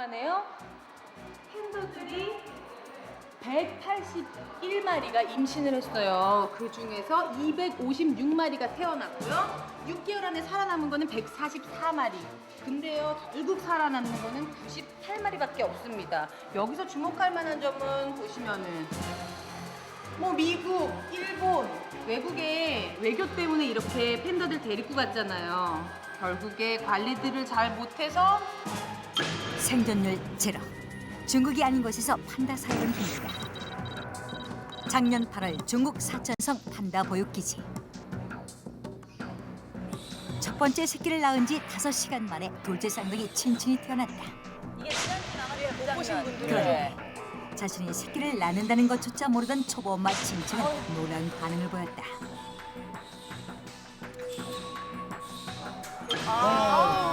만에요. 팬더들이 181마리가 임신을 했어요. 그 중에서 256마리가 태어났고요. 6개월 안에 살아남은 거는 144마리. 근데요, 결국 살아남는 거는 98마리밖에 없습니다. 여기서 주목할 만한 점은 보시면은 미국, 일본, 외국에 외교 때문에 이렇게 팬더들 데리고 갔잖아요. 결국에 관리들을 잘 못해서 생존율 제로. 중국이 아닌 곳에서 판다 사육은 힘들다. 작년 8월 중국 사천성 판다 보육기지. 첫 번째 새끼를 낳은 지 5시간 만에 둘째 쌍둥이 친친이 태어났다. 이게 지난주 나가리에 못 보신 분들은 그런데 자신이 새끼를 낳는다는 것조차 모르던 초보 엄마 친친은 놀라운 반응을 보였다.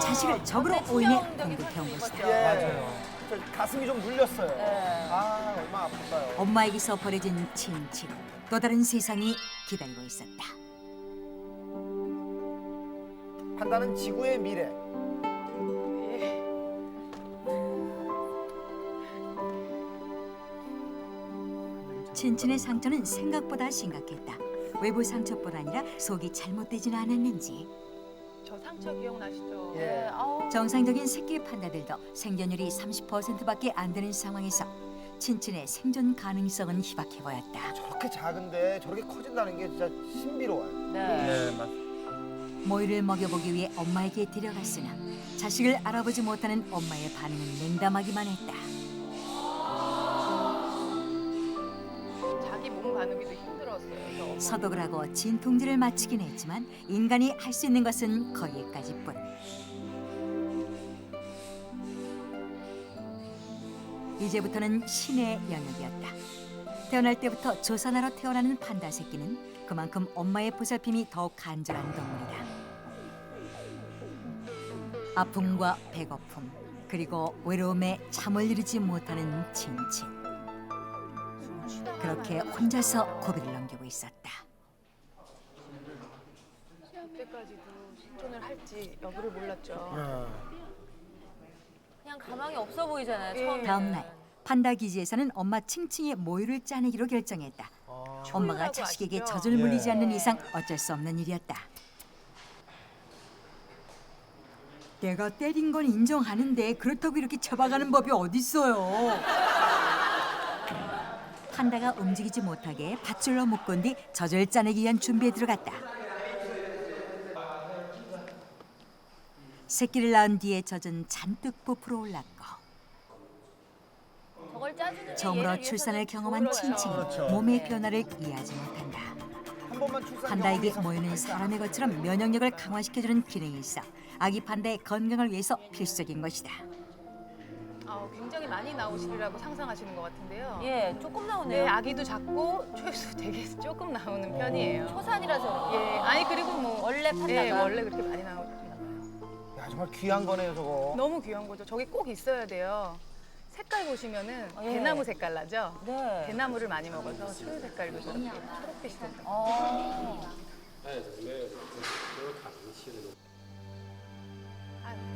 자식을 적으로 오인해 공격해온 것이다. 맞아요. 저 가슴이 좀 눌렸어요. 네. 아, 얼마나 아플까요? 엄마에게서 버려진 친친. 또 다른 세상이 기다리고 있었다. 판다는 지구의 미래. 친친의 상처는 생각보다 심각했다. 외부 상처뿐 아니라 속이 잘못되지는 않았는지 저 상처 기억나시죠? 예. 정상적인 새끼 판다들도 생존율이 30%밖에 안 되는 상황에서 친친의 생존 가능성은 희박해 보였다. 저렇게 작은데 저렇게 커진다는 게 진짜 신비로워요. 네. 맞습니다. 모이를 먹여보기 위해 엄마에게 데려갔으나 자식을 알아보지 못하는 엄마의 반응은 냉담하기만 했다. 자기 몸 가누기도 힘들었어요. 소독을 하고 진통제를 마치긴 했지만 인간이 할 수 있는 것은 거기까지뿐. 이제부터는 신의 영역이었다. 태어날 때부터 조산하러 태어나는 판다 새끼는 그만큼 엄마의 보살핌이 더욱 간절한 동물이다. 아픔과 배고픔 그리고 외로움에 잠을 이루지 못하는 친친. 그렇게 혼자서 고비를 넘기고 있었다. 시험 때까지도 생존을 할지 여부를 몰랐죠. 그냥 가망이 없어 보이잖아요. 예. 처음에. 다음 날 판다 기지에서는 엄마 칭칭의 모유를 짜내기로 결정했다. 엄마가 자식에게 아시죠? 젖을 물리지 않는 이상 어쩔 수 없는 일이었다. 내가 때린 건 인정하는데 그렇다고 이렇게 잡아가는 법이 어딨어요. 판다가 움직이지 못하게 밧줄로 묶은 뒤 젖을 짜내기 위한 준비에 들어갔다. 새끼를 낳은 뒤에 젖은 잔뜩 부풀어 올랐고 저걸 짜주는 처음으로 출산을 경험한 친친은 그렇죠. 몸의 변화를 이해하지 못한다. 한 번만 출산 판다에게 경험이 모유는 있었으니까. 사람의 것처럼 면역력을 강화시켜주는 기능이 있어 아기 판다의 건강을 위해서 필수적인 것이다. 굉장히 많이 나오시리라고 상상하시는 것 같은데요. 예, 조금 나오네요. 네, 아기도 작고 초회수 되게 조금 나오는 편이에요. 초산이라서. 예, 아니 그리고 원래 판다가. 예, 원래 그렇게 많이 나오나 봐요. 야, 정말 귀한 거네요, 저거. 너무 귀한 거죠. 저게 꼭 있어야 돼요. 색깔 보시면은 예. 대나무 색깔 나죠? 네. 대나무를 많이 먹어서 초록 색깔도 저렇게 초록빛이 된다.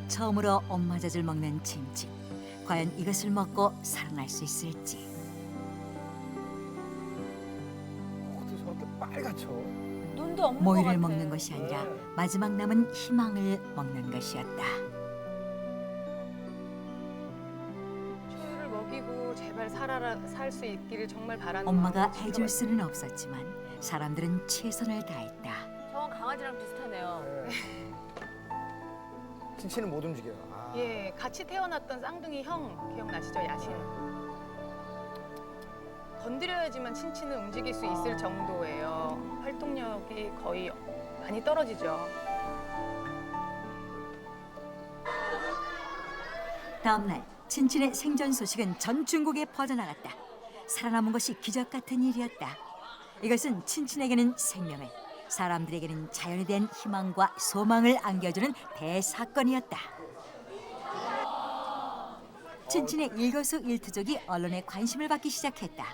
처음으로 엄마 젖을 먹는 친친. 과연 이것을 먹고 살아날 수 있을지. 어떻게 저렇게 빨갛죠? 눈도 없는 것 모유를 같아. 먹는 것이 아니라 마지막 남은 희망을 먹는 것이었다. 초유를 먹이고 제발 살 수 있기를 정말 바라는 엄마가 마음으로 해줄 지켜봤어요. 수는 없었지만 사람들은 최선을 다했다. 저건 강아지랑 비슷하네요. 친친은 못 움직여요. 아. 예, 같이 태어났던 쌍둥이 형 기억나시죠? 야신. 건드려야지만 친친은 움직일 수 있을 정도예요. 활동력이 거의 많이 떨어지죠. 다음 날 친친의 생존 소식은 전 중국에 퍼져나갔다. 살아남은 것이 기적 같은 일이었다. 이것은 친친에게는 생명을, 사람들에게는 자연에 대한 희망과 소망을 안겨주는 대사건이었다. 친친의 일거수일투족이 언론의 관심을 받기 시작했다.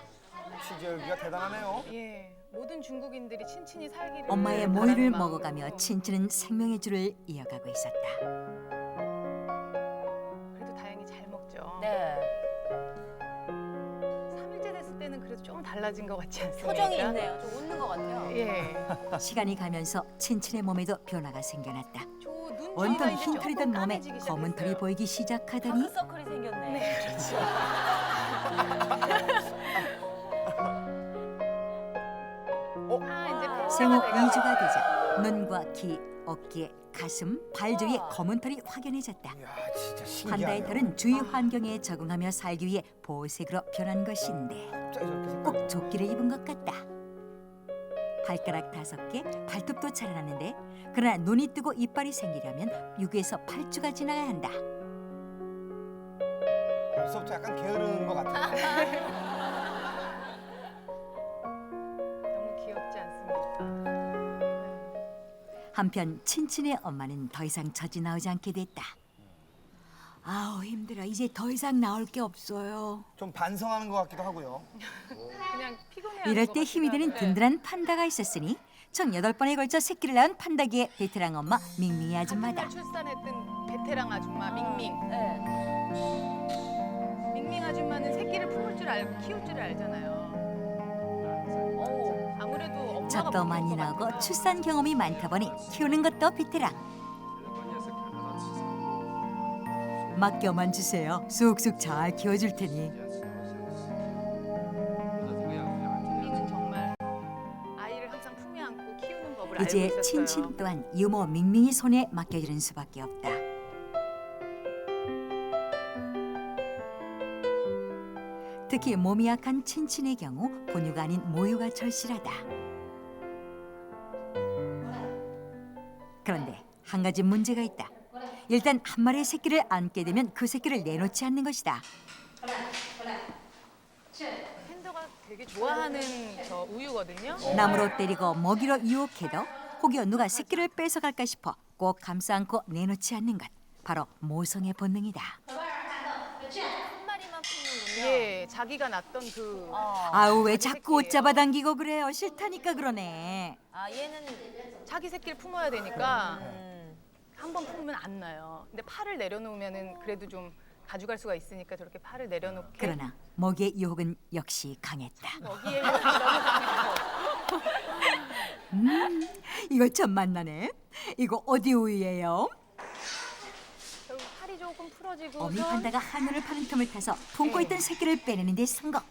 취재 열기가 대단하네요. 예, 모든 중국인들이 친친이 살기를 엄마의 바라는 모유를 마음으로. 먹어가며 친친은 생명의 줄을 이어가고 있었다. 그래도 다행히 잘 먹죠. 그래도 좀 달라진 것 같지 않습니까? 표정이 있네요. 좀 웃는 것 같아요. 예. 시간이 가면서 친친의 몸에도 변화가 생겨났다. 저눈 온통 흰털이던 몸에 검은 털이 보이기 시작하더니 다크서클이 생겼네. 네, 그렇죠. 이제 생후 폐사가 2주가 되자 눈과 귀, 어깨, 가슴, 발 주위에 검은 털이 확연해졌다. 이야, 진짜 신기하네요. 판다의 털은 주위 환경에 적응하며 살기 위해 보호색으로 변한 것인데 갑자기 저렇게 생각. 꼭 조끼를 입은 것 같다. 발가락 5개, 발톱도 자라났는데 그러나 눈이 뜨고 이빨이 생기려면 6에서 8주가 지나야 한다. 벌써부터 약간 게으른 것 같아요. 너무 귀엽지 않습니까? 한편 친친의 엄마는 더 이상 젖이 나오지 않게 됐다. 아우 힘들어. 이제 더 이상 나올 게 없어요. 좀 반성하는 것 같기도 하고요. 그냥 피곤해하는 이럴 것 때 힘이 같기도 되는 하고. 든든한 판다가 있었으니 총 8번에 걸쳐 새끼를 낳은 판다기의 베테랑 엄마 밍밍이 아줌마다. 같은 날 출산했던 베테랑 아줌마 밍밍. 네. 밍밍 아줌마는 새끼를 품을 줄 알고 키울 줄 알잖아요. 아무래도 엄마가 젖도 먹는 많이 것 나오고 같아요. 출산 경험이 많다 보니 키우는 것도 베테랑. 맡겨만 주세요. 쑥쑥 잘 키워줄 테니. 밍밍은 정말 아이를 항상 품에 안고 키우는 법을 알고 이제 있었어요. 친친 또한 유모 밍밍이 손에 맡겨지는 수밖에 없다. 특히 몸이 약한 친친의 경우 본유가 아닌 모유가 절실하다. 그런데 한 가지 문제가 있다. 일단 한 마리의 새끼를 안게 되면 그 새끼를 내놓지 않는 것이다. 팬더가 되게 좋아하는 저 우유거든요. 나무로 때리고 먹이로 유혹해도 혹여 누가 새끼를 뺏어갈까 싶어 꼭 감싸 안고 내놓지 않는 것. 바로 모성의 본능이다. 한 마리만 품는군요. 예, 자기가 낳던 그 아우 왜 자기 자꾸 옷 새끼예요. 잡아당기고 그래요. 싫다니까 그러네. 아 얘는 자기 새끼를 품어야 되니까 한 번 품으면 안 나요. 근데 팔을 내려놓으면은 그래도 좀 가져갈 수가 있으니까 저렇게 팔을 내려놓게. 그러나 먹이의 유혹은 역시 강했다. 먹이에 너무 강해서 이거 참 만나네. 이거 어디 우유예요? 결국 팔이 조금 풀어지고 어미 판다가 하늘을 파는 틈을 타서 품고 있던 새끼를 빼내는 데 성공.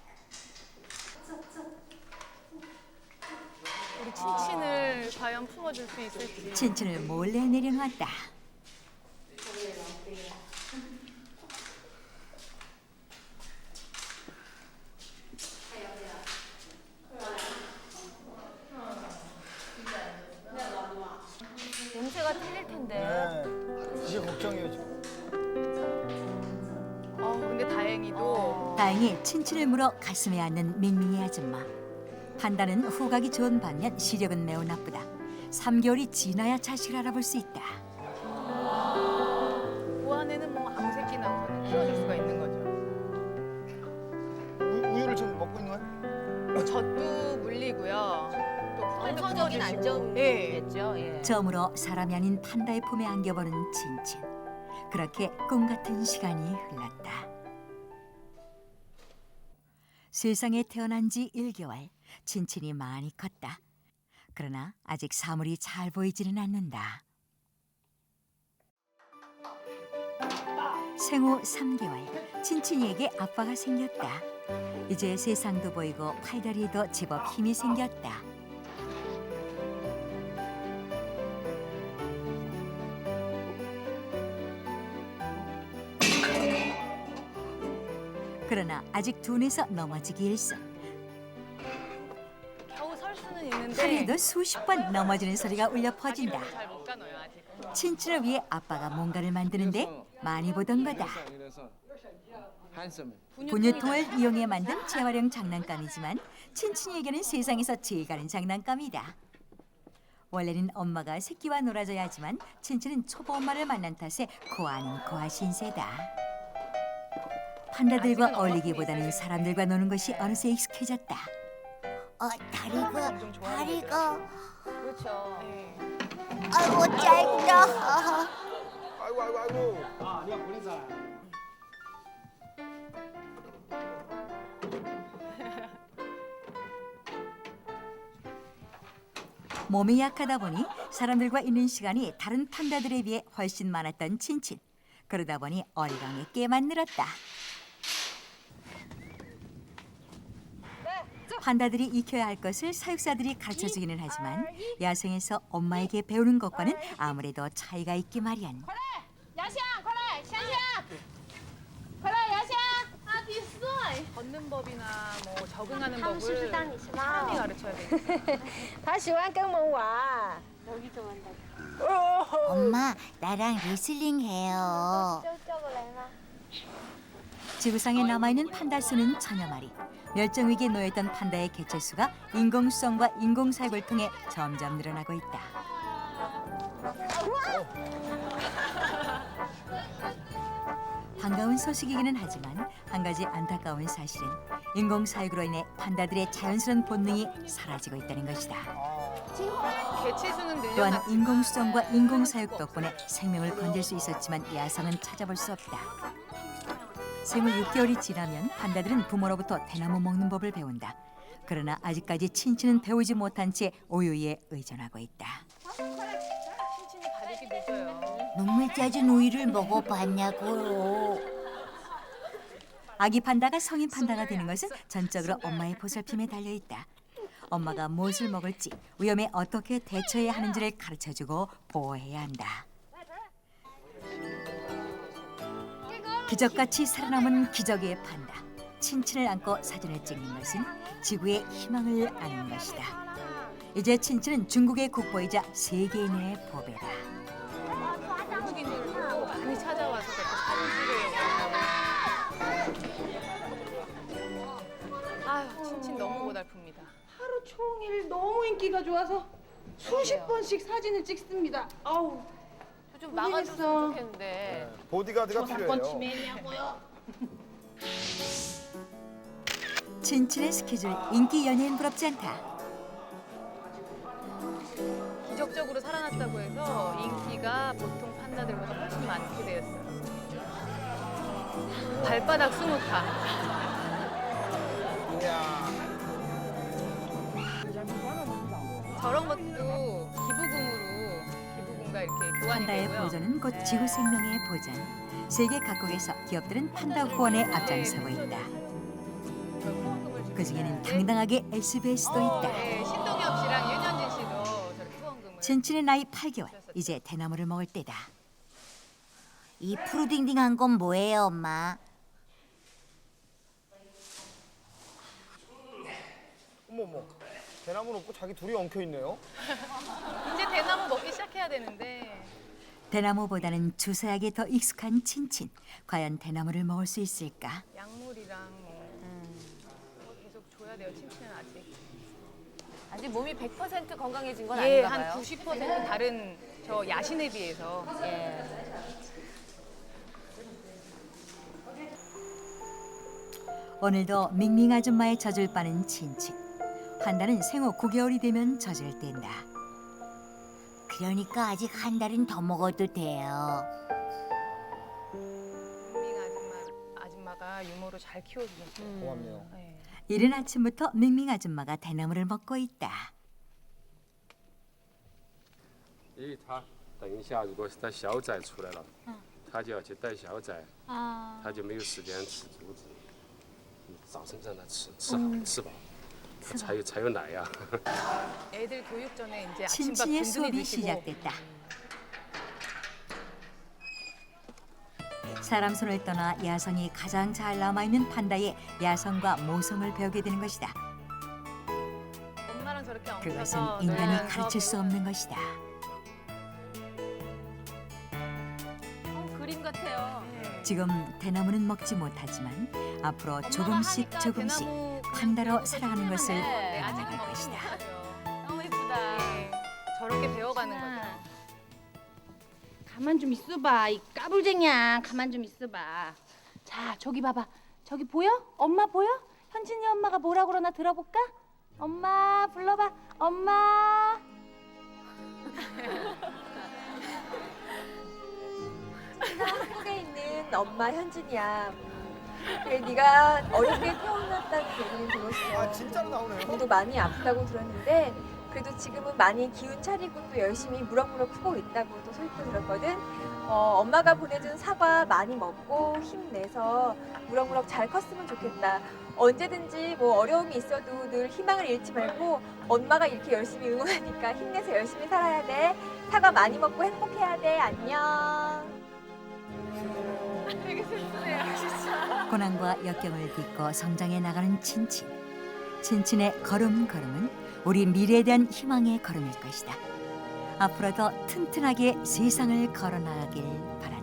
우리 친친을 과연 품어줄 수 있을지. 친친을 몰래 내려놓았다. 냄새가 틀릴 텐데. 네. 이게 걱정이에요 지금. 근데 다행히도 다행히 친친을 물어 가슴에 안는 밍밍이 아줌마. 판다는 후각이 좋은 반면 시력은 매우 나쁘다. 3개월이 지나야 자식을 알아볼 수 있다. 그 안에는 뭐 아무 새끼 나오면 키워줄 수가 있는 거죠. 우유를 지금 먹고 있는 거예요? 젖도 물리고요. 또 정서적인 예. 안정이겠죠. 예. 처음으로 사람이 아닌 판다의 품에 안겨보는 친친. 그렇게 꿈 같은 시간이 흘렀다. 세상에 태어난 지 1개월. 친친이 많이 컸다. 그러나 아직 사물이 잘 보이지는 않는다. 생후 3개월. 친친이에게 아빠가 생겼다. 이제 세상도 보이고 팔다리에도 제법 힘이 생겼다. 그러나 아직 둔해서 넘어지기 일쑤. 겨우 설 수는 있는데 하루에도 수십 번 넘어지는 소리가 울려 퍼진다. 잘못 가너요 아직. 친친을 위해 아빠가 뭔가를 만드는데 많이 보던 거다. 분유통을 이용해 만든 재활용 장난감이지만 친친이에게는 세상에서 제일 가는 장난감이다. 원래는 엄마가 새끼와 놀아줘야 하지만 친친은 초보 엄마를 만난 탓에 고아는 고아 신세다. 판다들과 어울리기보다는 사람들과 노는 것이 어느새 익숙해졌다. 좀 좋아하는 그렇죠. 네. 아이고 짧다. 아이고 아이고 아이고. 몸이 약하다 보니 사람들과 있는 시간이 다른 판다들에 비해 훨씬 많았던 친친. 그러다 보니 어리광에 깨만 늘었다. 판다들이 익혀야 할 것을 사육사들이 가르쳐주기는 하지만 야생에서 엄마에게 배우는 것과는 아무래도 차이가 있기 마련. 杨香，快来，香香，快来，杨香，啊，比赛。 걷는 법이나 뭐 적응하는 他们是不是 법을 当你是猫？ 사람이 가르쳐야 돼. 他喜欢跟我们玩。 엄마, 나랑 레슬링 해요. 叫过来吗？ 지구상에 남아있는 판다 수는 천여 마리. 멸종위기에 놓여있던 판다의 개체수가 인공수정과 인공사육을 통해 점점 늘어나고 있다. 반가운 소식이기는 하지만 한 가지 안타까운 사실은 인공사육으로 인해 판다들의 자연스러운 본능이 사라지고 있다는 것이다. 개체수는 또한 늘려놨지만 인공수정과 인공사육 덕분에 생명을 건질 수 있었지만 야성은 찾아볼 수 없다. 생후 6개월이 지나면 판다들은 부모로부터 대나무 먹는 법을 배운다. 그러나 아직까지 친친은 배우지 못한 채 우유에 의존하고 있다. 친친이 발육이 늦어요. 눈물 짜준 우유를 먹어봤냐고요. 아기 판다가 성인 판다가 되는 것은 전적으로 엄마의 보살핌에 달려있다. 엄마가 무엇을 먹을지, 위험에 어떻게 대처해야 하는지를 가르쳐주고 보호해야 한다. 기적같이 살아남은 기적의 판다. 친친을 안고 사진을 찍는 것은 지구의 희망을 아는 것이다. 이제 친친은 중국의 국보이자 세계인의 보배다. 한국인들도 많이 찾아와서 그렇게 사진 찍으려고. 아유, 친친 너무 고달픕니다. 하루 종일 너무 인기가 좋아서 수십 번씩 사진을 찍습니다. 아우, 좀 모르겠어. 막아줬으면 좋겠는데. 보디가드가 저작권 필요해요. 침해냐고요? 친친의 스케줄 인기 연예인 부럽지 않다. 기적적으로 살아났다고 해서 인기가 보통 판다들보다 훨씬 많게 되었어요. 발바닥 스무타. 이야. 저런 것도 기부금과 이렇게 교환이 판다의 되고요. 보존은 곧 지구 생명의 보전. 세계 각국에서 기업들은 판다 후원에 앞장서고 있다. 그 중에는 당당하게 SBS도 있다. 네, 신동엽 씨랑 윤현진 씨도 저렇게 후원금을. 친친의 나이 8개월. 이제 대나무를 먹을 때다. 이 푸르딩딩한 건 뭐예요, 엄마? 어머머. 대나무 없고 자기 둘이 엉켜 있네요. 이제 대나무 먹기 시작해야 되는데. 대나무보다는 주사약에 더 익숙한 친친. 과연 대나무를 먹을 수 있을까? 약물이랑 뭐 계속 줘야 돼요. 친친은 아직 몸이 100% 건강해진 건 아닌가 봐요. 한 90% 다른 저 야신에 비해서. 오늘도 밍밍 아줌마의 젖을 빠는 친친. 판다는 생후 9개월이 되면 젖을 뗀다. 그러니까 아직 한 달은 더 먹어도 돼요. 민밍 아줌마가 유모를 잘 키워주셨어요. 고맙네요. 네. 이른 아침부터 밍밍 아줌마가 대나무를 먹고 있다. 因为它等一下，如果是它小崽出来了，它就要去带小崽，它就没有时间吃竹子。你早晨让它吃好吃饱，它才有奶呀。 애들 교육 전에 이제 아침밥 친친의 든든히 수업이 드시고. 시작됐다. 사람 손을 떠나 야성이 가장 잘 남아있는 판다의 야성과 모성을 배우게 되는 것이다. 엄마랑 저렇게 그것은 엉켜서 인간이 놀면서 가르칠 수 없는 것이다. 그림 같아요. 지금 대나무는 먹지 못하지만 앞으로 조금씩 조금씩 판다로 살아가는 것을 배워나갈 것이다. 너무 예쁘다. 저렇게 배워가는 거죠. 가만 좀 있어봐. 이 까불쟁이야. 가만 좀 있어봐. 자, 저기 봐봐. 저기 보여? 엄마 보여? 현진이 엄마가 뭐라 그러나 들어볼까? 엄마 불러봐. 엄마. 한국에 있는 엄마 현진이야. 그래, 네가 어렵게 태어났다는 얘기는 들었어. 아 진짜로 나오네요. 몸도 많이 아프다고 들었는데 그래도 지금은 많이 기운 차리고 또 열심히 무럭무럭 크고 있다고 또 소식도 들었거든. 엄마가 보내준 사과 많이 먹고 힘내서 무럭무럭 잘 컸으면 좋겠다. 언제든지 뭐 어려움이 있어도 늘 희망을 잃지 말고 엄마가 이렇게 열심히 응원하니까 힘내서 열심히 살아야 돼. 사과 많이 먹고 행복해야 돼. 안녕. 되게 슬프네요, 진짜. 고난과 역경을 딛고 성장해 나가는 친친. 친친의 걸음걸음은 우리 미래에 대한 희망의 걸음일 것이다. 앞으로 더 튼튼하게 세상을 걸어나가길 바랍니다.